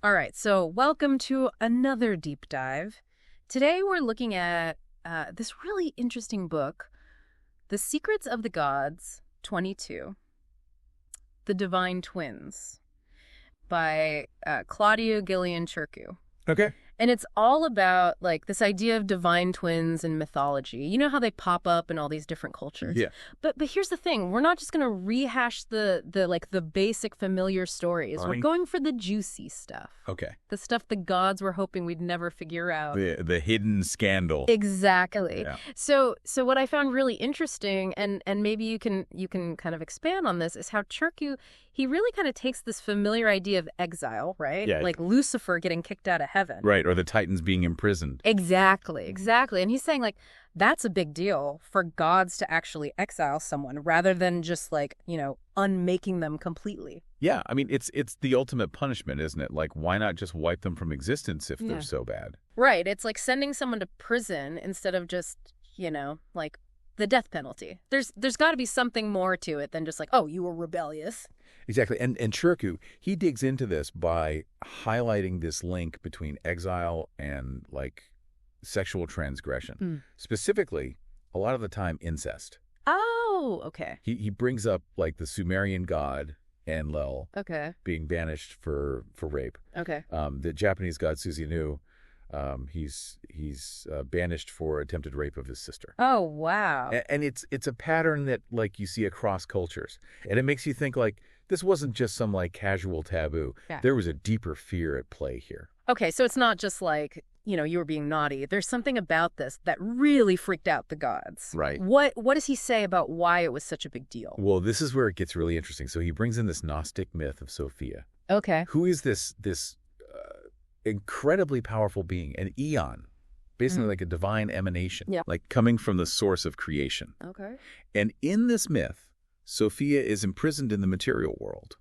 All right, so welcome to another deep dive. Today we're looking at this really interesting book, The Secrets of the Gods, 22, The Divine Twins, by Claudio Gillian Churku. Okay. And it's all about, like, this idea of divine twins in mythology. You know how they pop up in all these different cultures? Yeah. But here's the thing. We're not just going to rehash the basic familiar stories. Fine. We're going for the juicy stuff. Okay. The stuff the gods were hoping we'd never figure out. The hidden scandal. Exactly. Yeah. So what I found really interesting, and maybe you can kind of expand on this, is how Churku, he really kind of takes this familiar idea of exile, right? Yeah. Like Lucifer getting kicked out of heaven. Right, or the Titans being imprisoned. Exactly. And he's saying, like, that's a big deal for gods to actually exile someone rather than just, like, unmaking them completely. Yeah, I mean, it's the ultimate punishment, isn't it? Like, why not just wipe them from existence if they're so bad? Right. It's like sending someone to prison instead of just, like the death penalty. There's got to be something more to it than just like, oh, you were rebellious. Exactly. And Churku, he digs into this by highlighting this link between exile and, like, sexual transgression. Specifically, a lot of the time, incest. Oh, okay. He brings up, like, the Sumerian god Enlil being banished for rape. Okay. The Japanese god Susanoo, he's banished for attempted rape of his sister. Oh, wow. And it's a pattern that, like, you see across cultures. And it makes you think, like, this wasn't just some, like, casual taboo. Yeah. There was a deeper fear at play here. Okay, so it's not just like, you were being naughty. There's something about this that really freaked out the gods. Right. What does he say about why it was such a big deal? Well, this is where it gets really interesting. So he brings in this Gnostic myth of Sophia. Okay. Who is this incredibly powerful being, an eon, basically like a divine emanation, like coming from the source of creation. Okay. And in this myth, Sophia is imprisoned in the material world,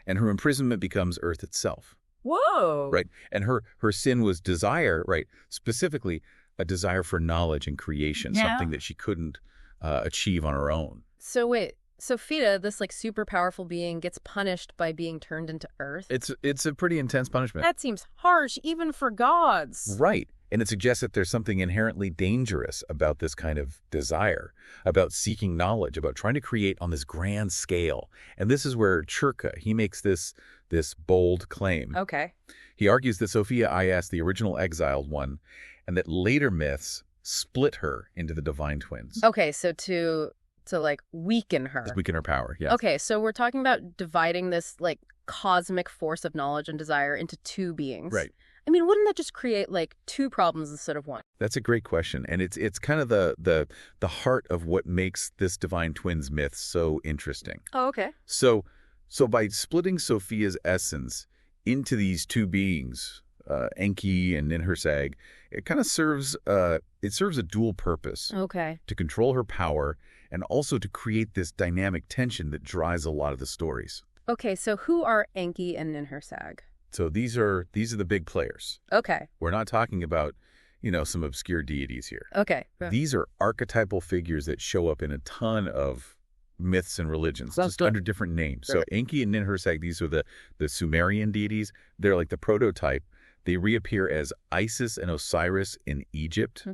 and her imprisonment becomes Earth itself. Whoa. Right. And her sin was desire, right? Specifically, a desire for knowledge and creation, something that she couldn't achieve on her own. So wait, Sophia, this like super powerful being, gets punished by being turned into Earth? It's a pretty intense punishment. That seems harsh, even for gods. Right. And it suggests that there's something inherently dangerous about this kind of desire, about seeking knowledge, about trying to create on this grand scale. And this is where Churka, he makes this bold claim. Okay. He argues that Sophia is the original exiled one, and that later myths split her into the divine twins. Okay, so to like weaken her. Weaken her power, yes. Okay, so we're talking about dividing this like cosmic force of knowledge and desire into two beings. Right. I mean, wouldn't that just create like two problems instead of one? That's a great question, and it's kind of the heart of what makes this divine twins myth so interesting. Oh, okay. So by splitting Sophia's essence into these two beings, ENKI and NINHURSAG, it kind of serves a dual purpose. Okay. To control her power and also to create this dynamic tension that drives a lot of the stories. Okay, so who are ENKI and NINHURSAG? So these are the big players. Okay. We're not talking about, some obscure deities here. Okay. These are archetypal figures that show up in a ton of myths and religions, just under different names. So ENKI and NINHURSAG, these are the Sumerian deities. They're like the prototype. They reappear as Isis and Osiris in Egypt,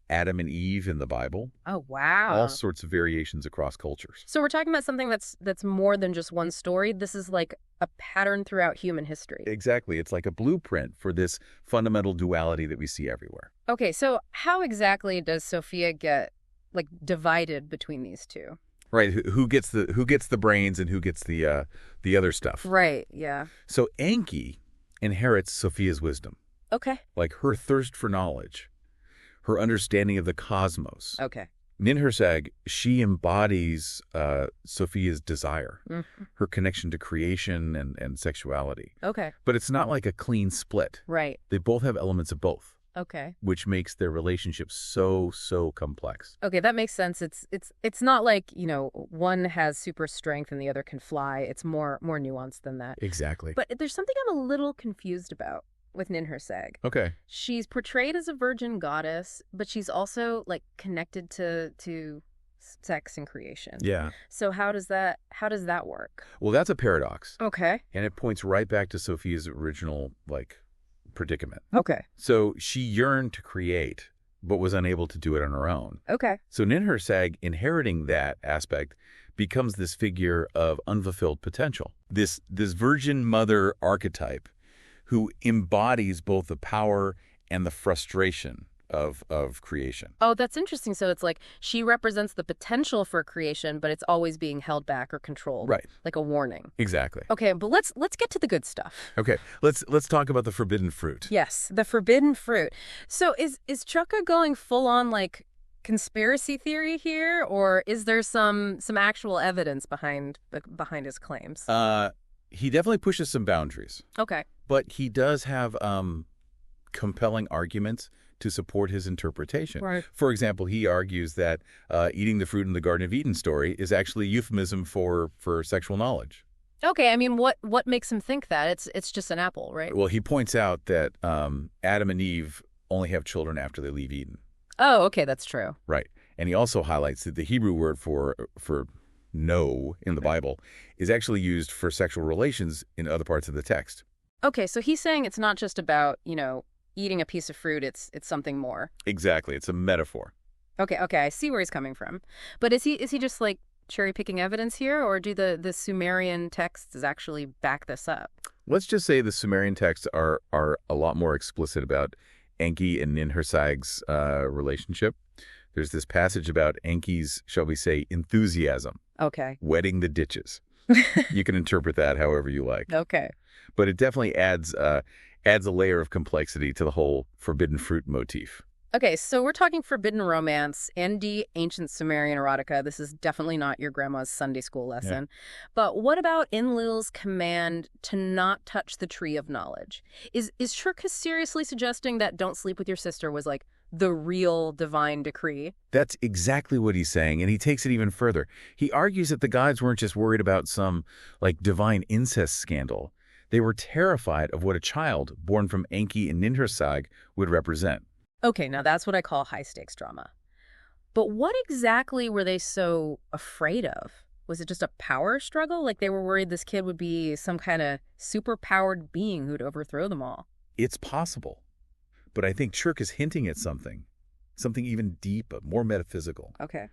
Adam and Eve in the Bible. Oh, wow. All sorts of variations across cultures. So we're talking about something that's more than just one story. This is like a pattern throughout human history. Exactly. It's like a blueprint for this fundamental duality that we see everywhere. Okay, so how exactly does Sophia get like divided between these two? Right. Who gets the brains and who gets the other stuff? Right. Yeah. So ENKI inherits Sophia's wisdom. Okay. Like her thirst for knowledge, her understanding of the cosmos. Okay. NINHURSAG, she embodies Sophia's desire, her connection to creation and sexuality. Okay. But it's not like a clean split. Right. They both have elements of both. Okay. Which makes their relationship so complex. Okay, that makes sense. It's not like, one has super strength and the other can fly. It's more nuanced than that. Exactly. But there's something I'm a little confused about with NINHURSAG. Okay. She's portrayed as a virgin goddess, but she's also like connected to sex and creation. Yeah. So how does that work? Well, that's a paradox. Okay. And it points right back to Sophia's original, predicament. Okay. So she yearned to create, but was unable to do it on her own. Okay. So NINHURSAG, inheriting that aspect, becomes this figure of unfulfilled potential. This virgin mother archetype who embodies both the power and the frustration of creation. Oh, that's interesting. So it's like she represents the potential for creation, but it's always being held back or controlled. Right. Like a warning. Exactly. Okay, but let's get to the good stuff. Okay, let's talk about the forbidden fruit. Yes, the forbidden fruit. So is Chukka going full on like conspiracy theory here, or is there some actual evidence behind his claims? He definitely pushes some boundaries. Okay. But he does have compelling arguments to support his interpretation. Right. For example, he argues that eating the fruit in the Garden of Eden story is actually a euphemism for sexual knowledge. Okay, I mean, what makes him think that? It's just an apple, right? Well, he points out that Adam and Eve only have children after they leave Eden. Oh, okay, that's true. Right. And he also highlights that the Hebrew word for no in the Bible is actually used for sexual relations in other parts of the text. Okay, so he's saying it's not just about, eating a piece of fruit, it's something more. Exactly. It's a metaphor. Okay, I see where he's coming from. But is he just like cherry-picking evidence here, or do the Sumerian texts actually back this up? Let's just say the Sumerian texts are a lot more explicit about ENKI and NINHURSAG's relationship. There's this passage about ENKI's, shall we say, enthusiasm. Okay. Wetting the ditches. You can interpret that however you like. Okay. But it definitely adds a layer of complexity to the whole forbidden fruit motif. Okay, so we're talking forbidden romance, ND ancient Sumerian erotica. This is definitely not your grandma's Sunday school lesson. Yeah. But what about Enlil's command to not touch the tree of knowledge? Is Shurka seriously suggesting that don't sleep with your sister was like the real divine decree? That's exactly what he's saying, and he takes it even further. He argues that the gods weren't just worried about some divine incest scandal. They were terrified of what a child born from ENKI and NINHURSAG would represent. Okay, now that's what I call high-stakes drama. But what exactly were they so afraid of? Was it just a power struggle? Like they were worried this kid would be some kind of super-powered being who'd overthrow them all? It's possible. But I think Churk is hinting at something even deeper, more metaphysical. Okay.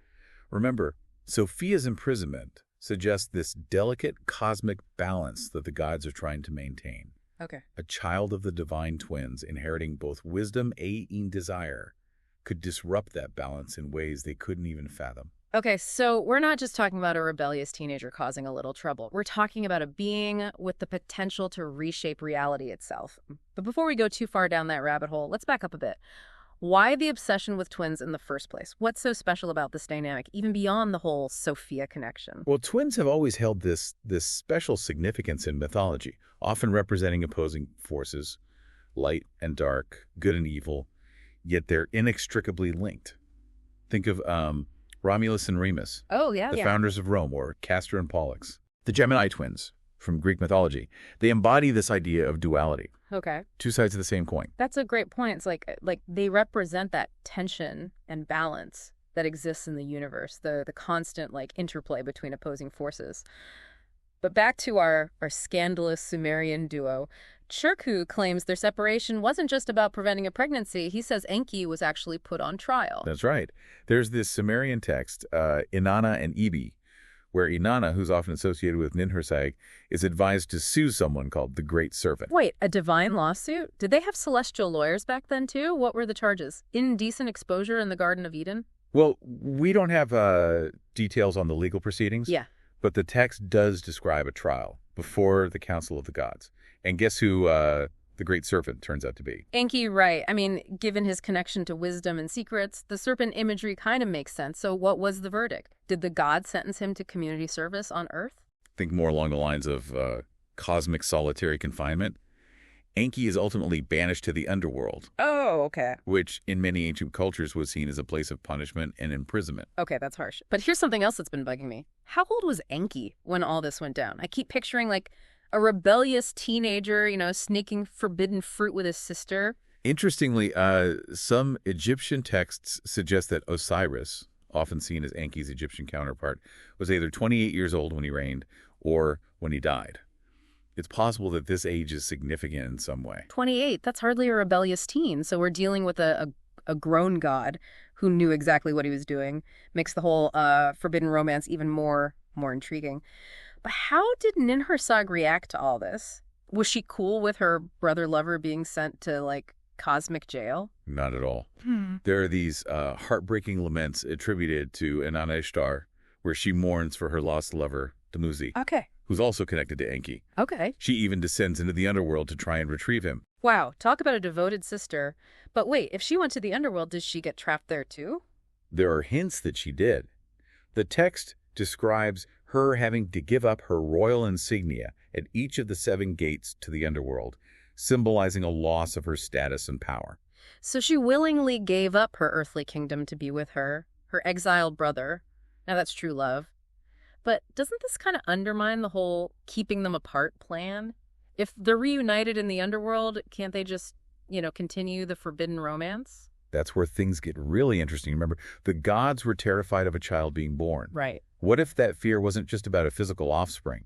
Remember, Sophia's imprisonment suggests this delicate cosmic balance that the gods are trying to maintain. Okay. A child of the divine twins inheriting both wisdom and desire could disrupt that balance in ways they couldn't even fathom. Okay, so we're not just talking about a rebellious teenager causing a little trouble. We're talking about a being with the potential to reshape reality itself. But before we go too far down that rabbit hole, let's back up a bit. Why the obsession with twins in the first place? What's so special about this dynamic, even beyond the whole Sophia connection? Well, twins have always held this special significance in mythology, often representing opposing forces, light and dark, good and evil, yet they're inextricably linked. Think of Romulus and Remus, the founders of Rome, or Castor and Pollux. The Gemini twins from Greek mythology. They embody this idea of duality. Okay. Two sides of the same coin. That's a great point. It's like they represent that tension and balance that exists in the universe, the constant interplay between opposing forces. But back to our scandalous Sumerian duo, Churku claims their separation wasn't just about preventing a pregnancy. He says ENKI was actually put on trial. That's right. There's this Sumerian text, Inanna and Ibi, where Inanna, who's often associated with NINHURSAG, is advised to sue someone called the Great Serpent. Wait, a divine lawsuit? Did they have celestial lawyers back then, too? What were the charges? Indecent exposure in the Garden of Eden? Well, we don't have details on the legal proceedings. Yeah. But the text does describe a trial before the Council of the Gods. And guess who the Great Serpent turns out to be? ENKI, right. I mean, given his connection to wisdom and secrets, the serpent imagery kind of makes sense. So what was the verdict? Did the gods sentence him to community service on Earth? Think more along the lines of cosmic solitary confinement. ENKI is ultimately banished to the underworld. Oh, okay. Which in many ancient cultures was seen as a place of punishment and imprisonment. Okay, that's harsh. But here's something else that's been bugging me. How old was ENKI when all this went down? I keep picturing a rebellious teenager, sneaking forbidden fruit with his sister. Interestingly, some Egyptian texts suggest that Osiris, often seen as Enki's Egyptian counterpart, was either 28 years old when he reigned or when he died. It's possible that this age is significant in some way. 28, that's hardly a rebellious teen, so we're dealing with a grown god who knew exactly what he was doing. Makes the whole forbidden romance even more intriguing. But how did NINHURSAG react to all this? Was she cool with her brother lover being sent to, like, cosmic jail? Not at all. There are these heartbreaking laments attributed to Inanna, where she mourns for her lost lover, Dumuzi, who's also connected to Enki. She even descends into the underworld to try and retrieve him. Wow, talk about a devoted sister. But wait, if she went to the underworld, did she get trapped there too? There are hints that she did. The text describes her having to give up her royal insignia at each of the 7 gates to the underworld, symbolizing a loss of her status and power. So she willingly gave up her earthly kingdom to be with her exiled brother. Now that's true love. But doesn't this kind of undermine the whole keeping them apart plan? If they're reunited in the underworld, can't they just, continue the forbidden romance? That's where things get really interesting. Remember, the gods were terrified of a child being born. Right. What if that fear wasn't just about a physical offspring,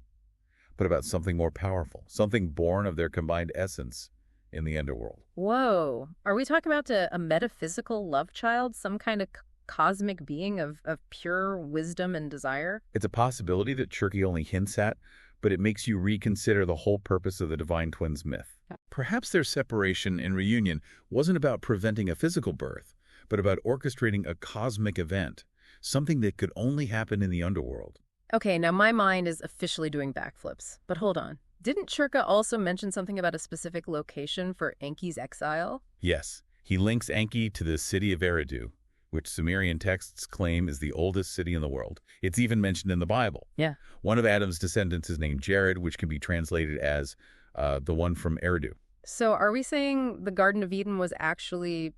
but about something more powerful, something born of their combined essence in the underworld? Whoa. Are we talking about a metaphysical love child, some kind of cosmic being of pure wisdom and desire? It's a possibility that Cherokee only hints at, but it makes you reconsider the whole purpose of the Divine Twins myth. Perhaps their separation and reunion wasn't about preventing a physical birth, but about orchestrating a cosmic event, something that could only happen in the underworld. Okay, now my mind is officially doing backflips. But hold on. Didn't Chirka also mention something about a specific location for Enki's exile? Yes. He links Enki to the city of Eridu, which Sumerian texts claim is the oldest city in the world. It's even mentioned in the Bible. Yeah. One of Adam's descendants is named Jared, which can be translated as the one from Eridu. So are we saying the Garden of Eden was actually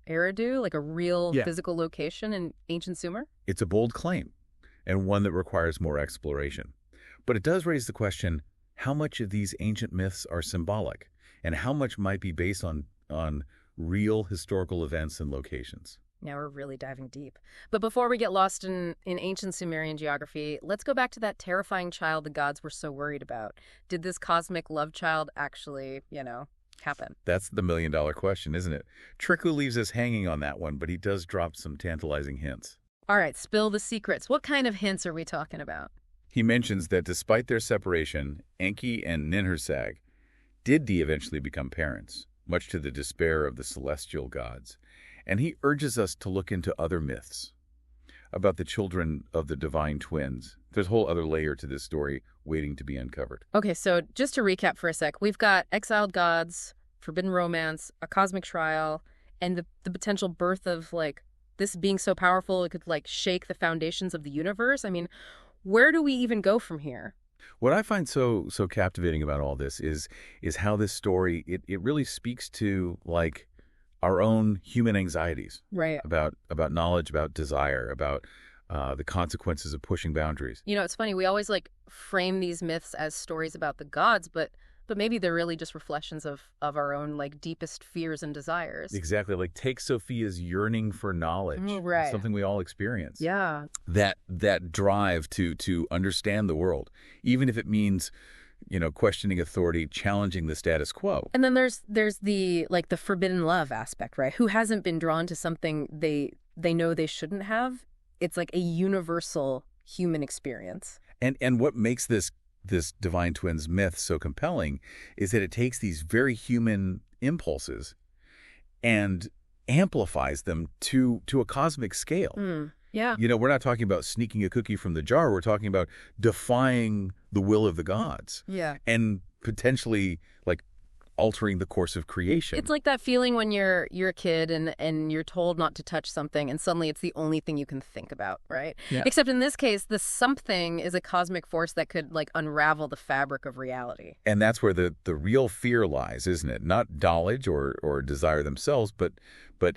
Eridu, like a real physical location in ancient Sumer? It's a bold claim, and one that requires more exploration. But it does raise the question, how much of these ancient myths are symbolic, and how much might be based on real historical events and locations? Now we're really diving deep. But before we get lost in ancient Sumerian geography, let's go back to that terrifying child the gods were so worried about. Did this cosmic love child actually, happen? That's the million-dollar question, isn't it? Triku leaves us hanging on that one, but he does drop some tantalizing hints. All right, spill the secrets. What kind of hints are we talking about? He mentions that despite their separation, Enki and NINHURSAG did eventually become parents, much to the despair of the celestial gods. And he urges us to look into other myths about the children of the divine twins. There's a whole other layer to this story waiting to be uncovered. Okay, so just to recap for a sec, we've got exiled gods, forbidden romance, a cosmic trial, and the potential birth of, this being so powerful it could, shake the foundations of the universe. I mean, where do we even go from here? What I find so captivating about all this is how this story, it really speaks to, our own human anxieties. Right. About knowledge, about desire, about the consequences of pushing boundaries. It's funny. We always frame these myths as stories about the gods, but maybe they're really just reflections of our own deepest fears and desires. Exactly. Take Sophia's yearning for knowledge. Right. Something we all experience. Yeah. That drive to understand the world, even if it means questioning authority, challenging the status quo. And then there's the the forbidden love aspect, right? Who hasn't been drawn to something they know they shouldn't have? It's a universal human experience. And what makes this Divine Twins myth so compelling is that it takes these very human impulses and amplifies them to a cosmic scale. Yeah. We're not talking about sneaking a cookie from the jar. We're talking about defying the will of the gods. Yeah. And potentially altering the course of creation. It's like that feeling when you're a kid and you're told not to touch something and suddenly it's the only thing you can think about, right? Yeah. Except in this case, the something is a cosmic force that could unravel the fabric of reality. And that's where the real fear lies, isn't it? Not knowledge or desire themselves, but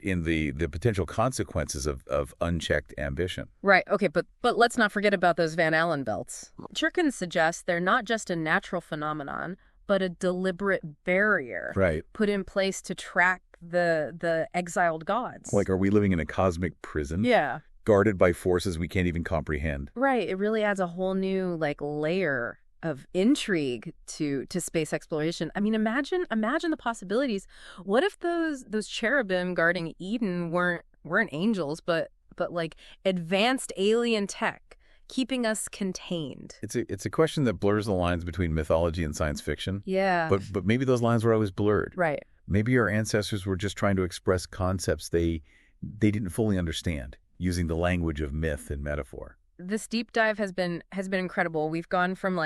in the potential consequences of unchecked ambition. Right. Okay, but let's not forget about those Van Allen belts. Chirkin suggests they're not just a natural phenomenon, but a deliberate barrier put in place to track the exiled gods. Are we living in a cosmic prison? Yeah. guarded by forces we can't even comprehend. Right. It really adds a whole new layer of intrigue to space exploration. I mean, imagine the possibilities. What if those cherubim guarding Eden weren't angels, but like advanced alien tech keeping us contained? It's a question that blurs the lines between mythology and science fiction. Yeah. But maybe those lines were always blurred. Right. Maybe our ancestors were just trying to express concepts they didn't fully understand, using the language of myth and metaphor. This deep dive has been incredible. We've gone from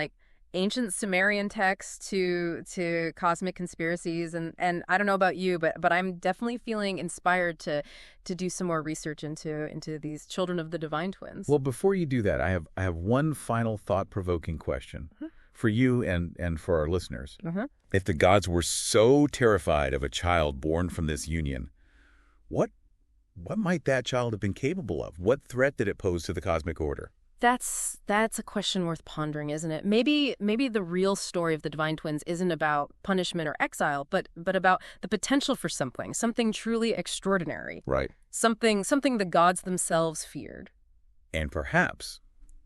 ancient Sumerian texts to cosmic conspiracies, and I don't know about you, but I'm definitely feeling inspired to do some more research into these children of the divine twins. Well, before you do that, I have one final thought-provoking question for you and for our listeners. If the gods were so terrified of a child born from this union, what might that child have been capable of? What threat did it pose to the cosmic order? That's a question worth pondering, isn't it? Maybe the real story of the divine twins isn't about punishment or exile, but about the potential for something truly extraordinary. Right. Something the gods themselves feared. And perhaps,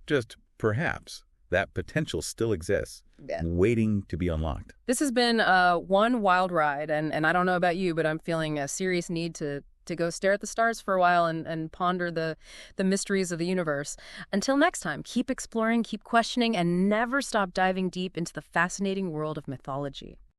just perhaps, that potential still exists, waiting to be unlocked. This has been one wild ride, and I don't know about you, but I'm feeling a serious need to go stare at the stars for a while and ponder the mysteries of the universe. Until next time, keep exploring, keep questioning, and never stop diving deep into the fascinating world of mythology.